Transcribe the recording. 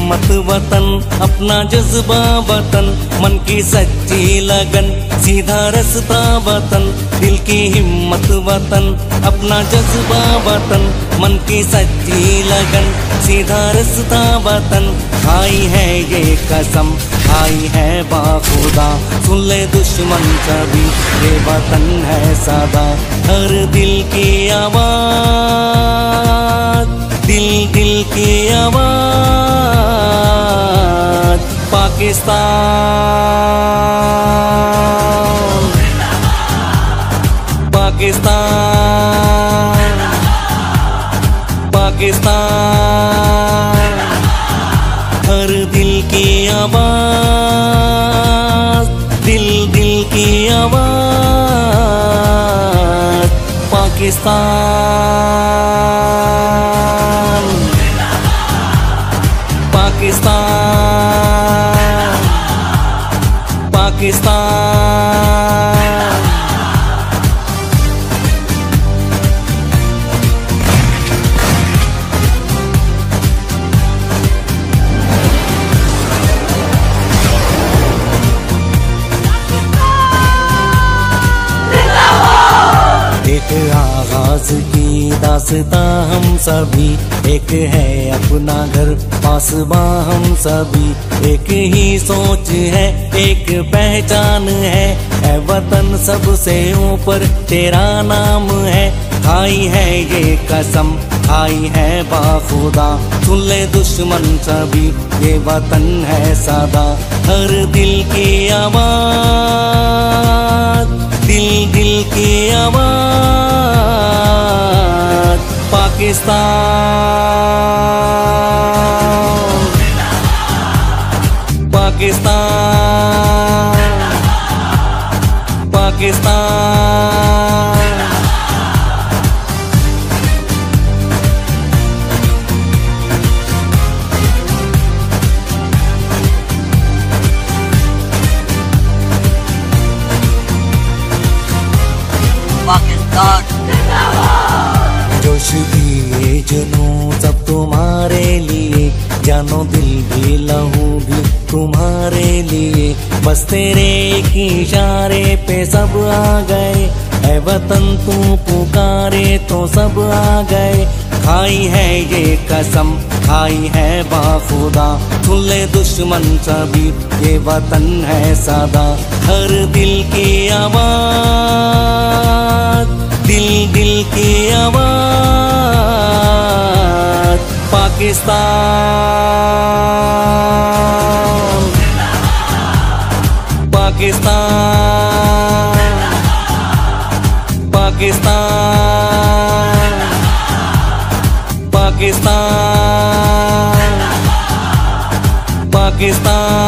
हिम्मत वतन, अपना जज्बा वतन, मन की सच्ची लगन, सीधा रास्ता वतन। दिल की हिम्मत वतन, अपना जज्बा वतन, मन की सच्ची लगन, सीधा रास्ता वतन। खाई है ये कसम, खाई है बाखुदा, सुन ले दुश्मन कभी, ये वतन है सदा। हर दिल की आवाज, दिल दिल की आवाज, पाकिस्तान, पाकिस्तान, पाकिस्तान। हर दिल की आवाज, दिल दिल की आवाज, पाकिस्तान, पाकिस्तान, पाकिस्तान। एक आगाज की दास्तां हम सभी, एक है अपना घर पासबा हम सभी। एक ही सोच है, एक पहचान है वतन सबसे ऊपर तेरा नाम है। खाई है ये कसम, खाई है बाखुदा, सुन ले दुश्मन सभी, ये वतन है सदा। हर दिल की आवाज, दिल दिल की आवाज, पाकिस्तान, पाकिस्तान, पाकिस्तान। जोश दिए जुनूं सब तुम्हारे लिए, जानो दिल भी लहू भी तुम्हारे लिए। बस तेरे की इशारे पे सब आ गए, ऐ वतन तू पुकारे तो सब आ गए। खाई है ये कसम, खाई है बाखुदा, सुन ले दुश्मन सभी, ये वतन है सदा। हर दिल की आवाज, दिल दिल की आवाज, पाकिस्तान, पाकिस्तान, पाकिस्तान, पाकिस्तान, पाकिस्तान।